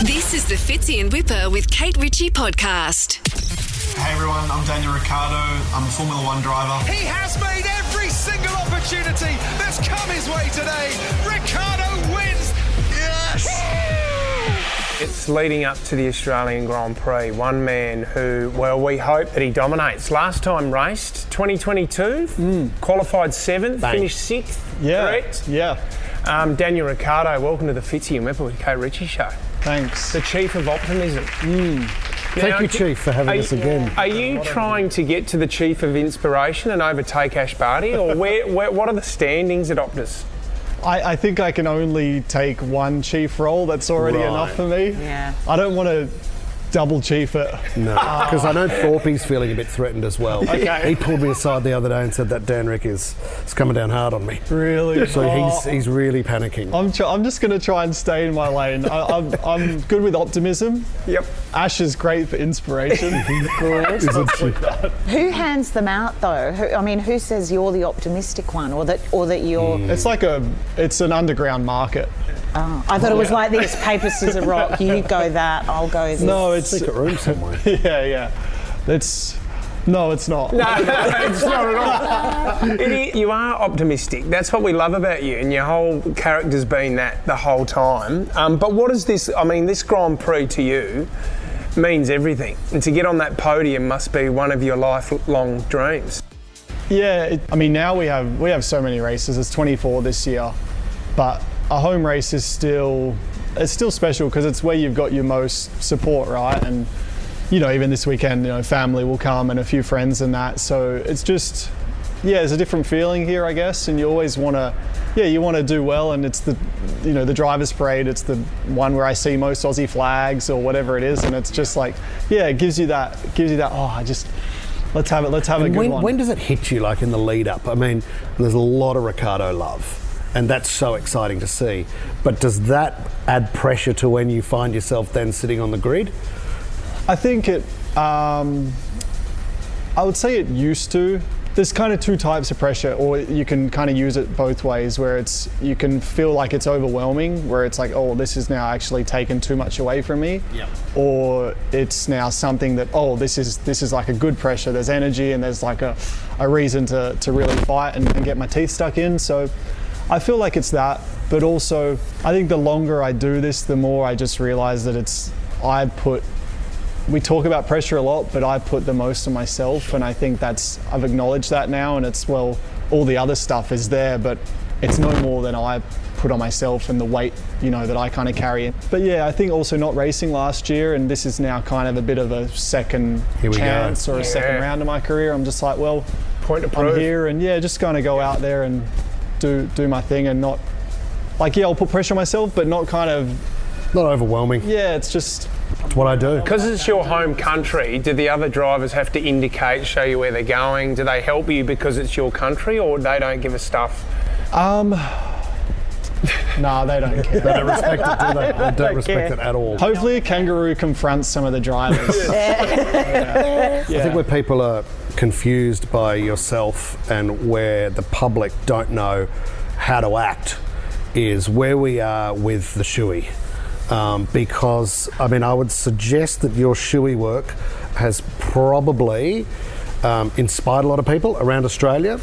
This is the Fitzy and Whipper with Kate Ritchie podcast. Hey everyone, I'm Daniel Ricciardo. I'm a Formula One driver. He has made every single opportunity that's come his way today. Ricciardo wins. Yes! It's leading up to the Australian Grand Prix. One man who, well, we hope that he dominates. Last time raced, 2022, qualified 7th, finished 6th, correct? Yeah. Daniel Ricciardo, welcome to the Fitzy and Whipper with Kate Ritchie Show. Thanks. The Chief of Optimism. Thank you, Chief, for having us again. Are you trying to get to the Chief of Inspiration and overtake Ash Barty, or what are the standings at Optus? I think I can only take one chief role. That's already enough for me. Yeah. I don't want to double chief it. No, because I know Thorpe's feeling a bit threatened as well. Okay. He pulled me aside the other day and said that Dan Rick is coming down hard on me. Really? So he's really panicking. I'm just going to try and stay in my lane. I'm good with optimism. Yep. Ash is great for inspiration. Who hands them out though? Who says you're the optimistic one, or that you're? It's an underground market. Oh, I thought it was like this: paper, scissors, rock. You go that, I'll go this. No, it's Secret room somewhere. yeah. No, it's not. No, it's not at all. You are optimistic. That's what we love about you, and your whole character's been that the whole time. But what is this? This Grand Prix to you means everything, and to get on that podium must be one of your lifelong dreams. Yeah, now we have so many races. It's 24 this year, but a home race is still special because it's where you've got your most support, right? And even this weekend, family will come and a few friends and that. So it's just, it's a different feeling here, I guess. And you always want to do well. And it's the driver's parade. It's the one where I see most Aussie flags or whatever it is. And it's just like, it gives you that. Let's have a good one. When does it hit you, like in the lead up? There's a lot of Ricciardo love. And that's so exciting to see. But does that add pressure to when you find yourself then sitting on the grid? I think I would say it used to. There's kind of two types of pressure, or you can kind of use it both ways, where you can feel like it's overwhelming, where it's like, oh, this is now actually taken too much away from me. Yep. Or it's now something that, oh, this is like a good pressure. There's energy and there's like a reason to really fight and get my teeth stuck in. So I feel like it's that, but also I think the longer I do this, the more I just realize that we talk about pressure a lot, but I put the most on myself, and I think I've acknowledged that now, and it's, well, all the other stuff is there, but it's no more than I put on myself and the weight, that I kind of carry. But I think also not racing last year, and this is now kind of a bit of a second chance or a second round of my career. I'm just like, well, point to prove. I'm here, and just kind of go out there and do my thing, and not like, I'll put pressure on myself, but not overwhelming. It's just, it's what I do. Because it's your home country, do the other drivers have to show you where they're going? Do they help you because it's your country, or they don't give a stuff? No, they don't care. They don't respect it, do they? They don't respect it at all. Hopefully a kangaroo confronts some of the drivers. I think where people are confused by yourself and where the public don't know how to act is where we are with the shoey. Because, I would suggest that your shoey work has probably inspired a lot of people around Australia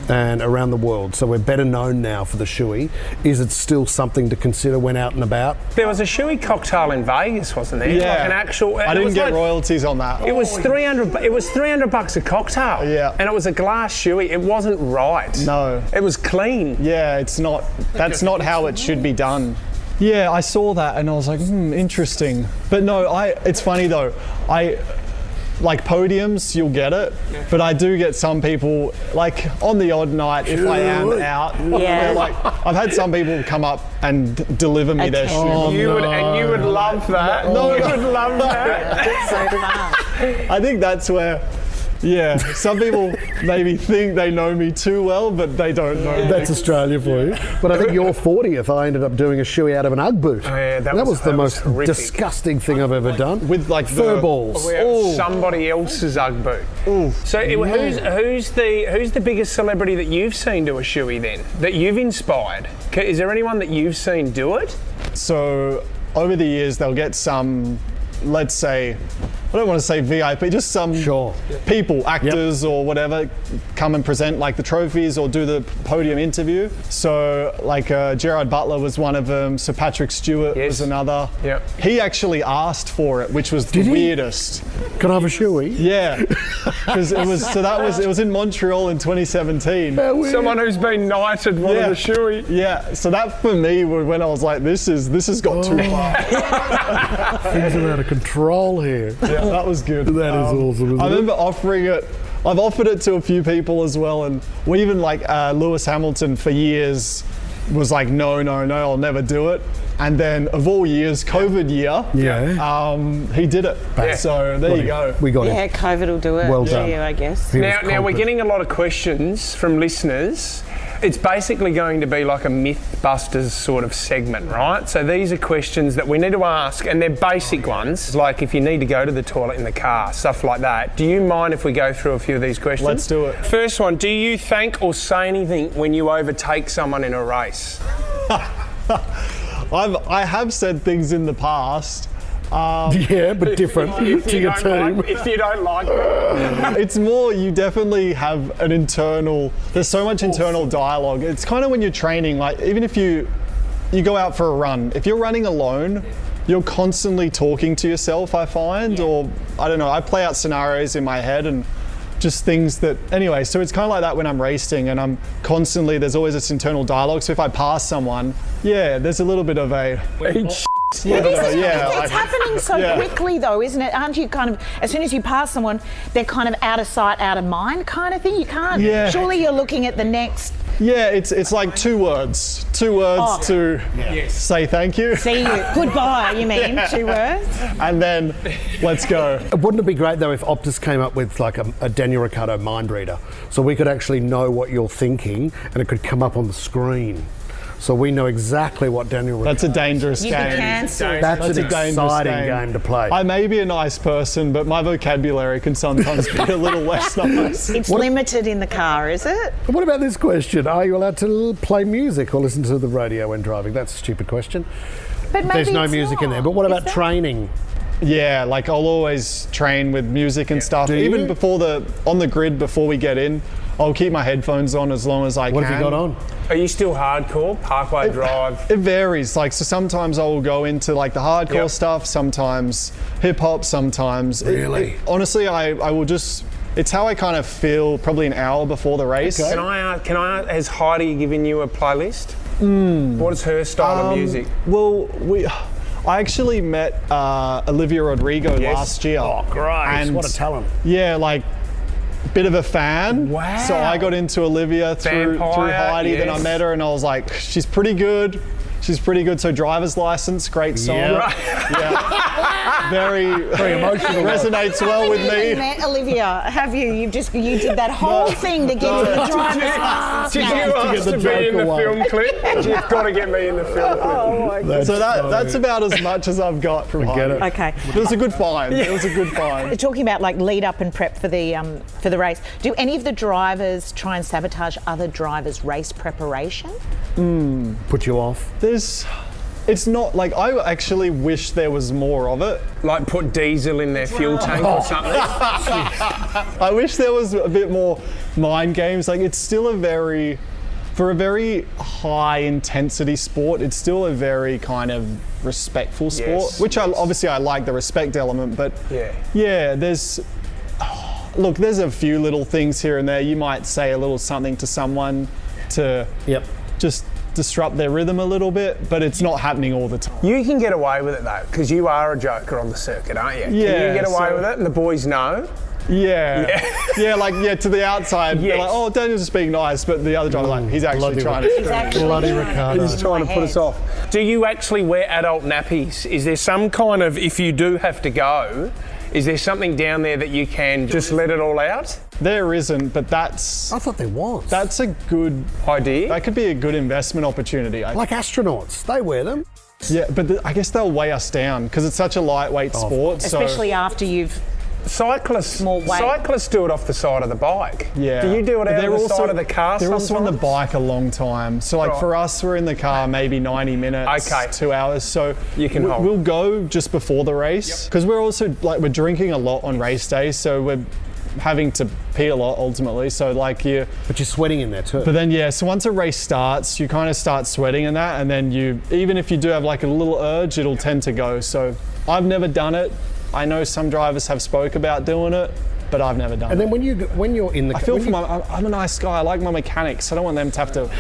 and around the world. So we're better known now for the shoey. Is it still something to consider when out and about? There was a shoey cocktail in Vegas, wasn't there? Yeah. Like an actual. I didn't get royalties on that. It was $300. It was $300 a cocktail. Yeah. And it was a glass shoey. It wasn't right. No. It was clean. Yeah, it's not. That's not how it should be done. Yeah, I saw that and I was like, interesting. But no, it's funny though. Like podiums, you'll get it, but I do get some people, like on the odd night, if I am out, like I've had some people come up and deliver me their shoe. You would love that. No, you would love that. That's so fun. I think that's where, some people maybe think they know me too well, but they don't know me. That's Australia for you. But I think your 40th, I ended up doing a shoey out of an Ugg boot. Oh, yeah, that was the most horrific. Disgusting thing I've ever done. With like fur balls. Somebody else's Ugg boot. Ooh. So who's the biggest celebrity that you've seen do a shoey then? That you've inspired? Is there anyone that you've seen do it? So over the years they'll get some, let's say, I don't want to say VIP, just some people, actors or whatever, come and present like the trophies or do the podium interview. So like Gerard Butler was one of them, Sir Patrick Stewart was another. Yep. He actually asked for it, which was the weirdest. Can I have a shoey? Yeah, because it was in Montreal in 2017. Someone who's been knighted wanted a shoey. Yeah, so that for me was when I was like, this has got too far. Things are out of control here. Yeah, that was good. That is awesome, isn't I it? remember offering it. I've offered it to a few people as well, and we even like Lewis Hamilton for years was like, no, I'll never do it. And then of all years, COVID year, he did it. Yeah. So there you go. We got Yeah, it. COVID will do it Well for done. you, I guess. Now we're getting a lot of questions from listeners. It's basically going to be like a Mythbusters sort of segment, right? So these are questions that we need to ask, and they're basic ones, like if you need to go to the toilet in the car, stuff like that. Do you mind if we go through a few of these questions? Let's do it. First one, do you thank or say anything when you overtake someone in a race? I have said things in the past. Yeah, but different to your team. If you don't like it. It's more, you definitely have an internal, there's so much internal dialogue. It's kind of when you're training, like even if you go out for a run, if you're running alone, you're constantly talking to yourself, I find, or I don't know, I play out scenarios in my head and just things that, anyway, so it's kind of like that when I'm racing and I'm constantly, there's always this internal dialogue. So if I pass someone, there's a little bit of a... It's happening so quickly though, isn't it? Aren't you kind of, as soon as you pass someone, they're kind of out of sight, out of mind kind of thing? You can't, surely you're looking at the next... Yeah, it's like two words to say thank you. See you. Goodbye, you mean, 2 words? And then, let's go. Wouldn't it be great though if Optus came up with like a Daniel Ricciardo mind reader, so we could actually know what you're thinking and it could come up on the screen, so we know exactly what Daniel Ricciardo. That's a dangerous You game. can cancel. That's a an dangerous exciting game to play. I may be a nice person, but my vocabulary can sometimes be a little less nice. It's limited in the car, is it? What about this question? Are you allowed to play music or listen to the radio when driving? That's a stupid question. But maybe There's no it's music in not. there. But what Is about there? training? Yeah, like I'll always train with music and stuff. Do you? Even on the grid before we get in, I'll keep my headphones on as long as I can. What have you got on? Are you still hardcore? Parkway Drive? It varies. Like, so sometimes I will go into like the hardcore stuff, sometimes hip hop, sometimes. Really? Honestly, I will just. It's how I kind of feel probably an hour before the race. Can I? Has Heidi given you a playlist? What is her style of music? Well, I actually met Olivia Rodrigo last year. Oh, great. And What a talent. Yeah, like bit of a fan. Wow. So I got into Olivia through Vampire, Heidi, then I yes. met her and I was like, she's pretty good. So Driver's License, great song. Yeah. Very emotional. Resonates well with You me. met Olivia, have you? You did that whole thing to get into the driver's license. Did you ask the to be in the Joker film clip? You've got to get me in the film clip. Oh my God. So that's about as much as I've got from Heidi. it. Okay. It was a good find. It was a good find. Talking about like lead up and prep for the race, do any of the drivers try and sabotage other drivers' race preparation? Put you off? It's not like, I actually wish there was more of it. Like put diesel in their fuel tank or something. I wish there was a bit more mind games. Like, it's still for a very high intensity sport, it's still a very kind of respectful sport, Yes, which I like the respect element, but there's a few little things here and there. You might say a little something to someone to just disrupt their rhythm a little bit, but it's not happening all the time. You can get away with it though, because you are a joker on the circuit, aren't you? Can you get away with it and the boys know? To the outside, they're like, oh, Daniel's just being nice, but the other driver's like, he's actually trying to. Bloody Ricciardo. He's trying to put us off. Do you actually wear adult nappies? Is there some kind of, if you do have to go, is there something down there that you can just let it all out? There isn't, but I thought there was. that's a good idea. That could be a good investment opportunity. Like astronauts, they wear them. Yeah, but I guess they'll weigh us down because it's such a lightweight sport. Especially after you've cyclists do it off the side of the bike. Yeah. Do you do it out of the side of the car They're sometimes? also on the bike a long time. So like for us, we're in the car maybe 90 minutes, 2 hours. So you can hold. We'll go just before the race because we're also we're drinking a lot on race day. So we're having to pee a lot ultimately. So but you're sweating in there too. But then so once a race starts, you kind of start sweating in that, and then even if you do have like a little urge, it'll tend to go. So I've never done it. I know some drivers have spoke about doing it, but I've never done it. And then when you're in the car, I'm a nice guy. I like my mechanics. I don't want them to have to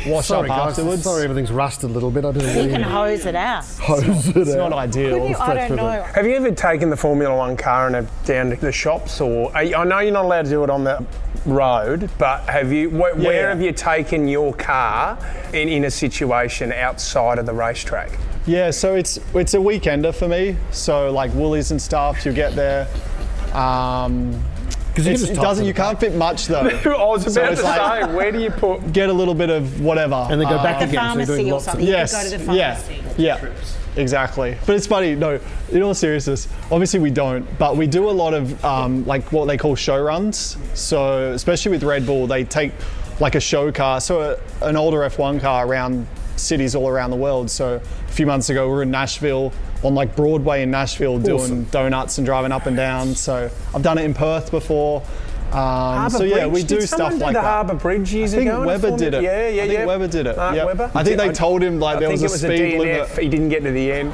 wash up afterwards. Sorry, everything's rusted a little bit. I didn't You can hose it out. It's not ideal. I don't know. Have you ever taken the Formula One car and down to the shops, or I know you're not allowed to do it on the road, but have you? Where have you taken your car in a situation outside of the racetrack? Yeah, so it's a weekender for me. So like Woolies and stuff, you get there. Because you can't fit much though. I was about to say, where do you get a little bit of whatever, and then go back the again? pharmacy so you're doing or lots something. Yes, You can go to the pharmacy. Yeah, exactly. But it's funny. No, in all seriousness, obviously we don't, but we do a lot of like what they call show runs. So especially with Red Bull, they take like a show car, so an older F1 car around cities all around the world. So a few months ago, we were in Nashville, on like Broadway in Nashville, doing donuts and driving up and down. So I've done it in Perth before. We do stuff like the that. Harbour Bridge years ago. I think Webber did it. Yeah. I think Webber did it. Mark Webber. I think they told him there was a speed limit. He didn't get to the end.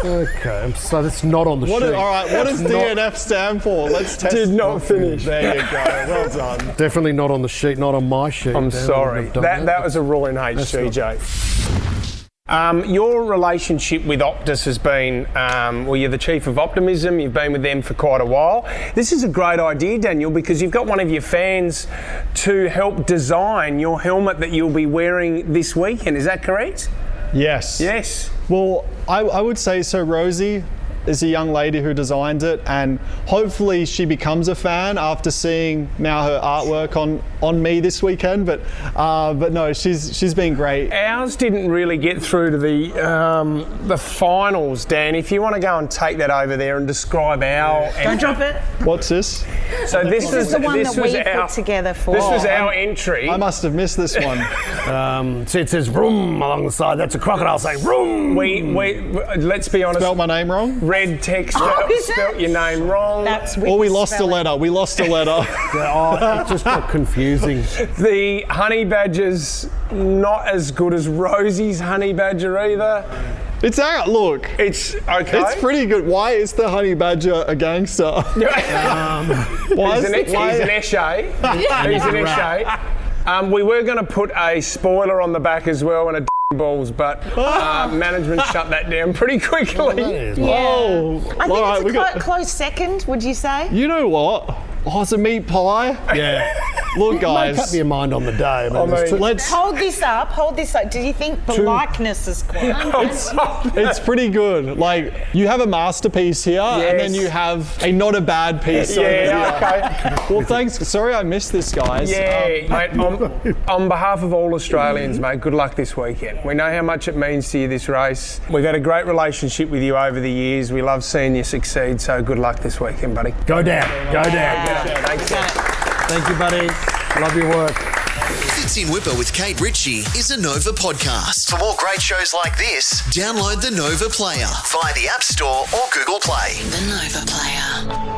Okay, so that's not on the sheet. All right, what does DNF stand for? Let's test. Did not finish. There you go. Well done. Definitely not on the sheet, not on my sheet. I'm sorry. That was a rule in HCJ. Your relationship with Optus has been, you're the chief of Optimism, you've been with them for quite a while. This is a great idea, Daniel, because you've got one of your fans to help design your helmet that you'll be wearing this weekend, is that correct? Yes. Yes. Well, I would say so. Rosie is a young lady who designed it, and hopefully she becomes a fan after seeing now her artwork on me this weekend. But no, she's been great. Ours didn't really get through to the finals, Dan. If you want to go and take that over there and describe our. Don't drop it. What's this? This So is the one that we put together for. This was our entry. I must have missed this one. So it says "vroom" along the side. That's a crocodile saying "vroom." We let's be honest. Spelled my name wrong. Red text spelt your name wrong. We lost a letter. It just got confusing. The honey badger's not as good as Rosie's honey badger either. It's out. Look, it's okay. It's pretty good. Why is the honey badger a gangster? He's an Eshe. He's an Eshe. We were going to put a spoiler on the back as well and a balls, but management shut that down pretty quickly. I think it's a close second, would you say? You know what? Oh, it's a meat pie. Yeah. Look, guys. Make up your mind on the day. Let's hold this up. Do you think the likeness is quite? It's pretty good. Like, you have a masterpiece here, and then you have a not a bad piece over here. Okay. Well, thanks. Sorry I missed this, guys. Yeah, mate, on behalf of all Australians, mate, good luck this weekend. We know how much it means to you, this race. We've had a great relationship with you over the years. We love seeing you succeed, so good luck this weekend, buddy. Go down. Thanks. Thank you, buddy. Love your work. Fits in Whipper with Kate Ritchie is a Nova podcast. For more great shows like this, download the Nova Player via the App Store or Google Play. The Nova Player.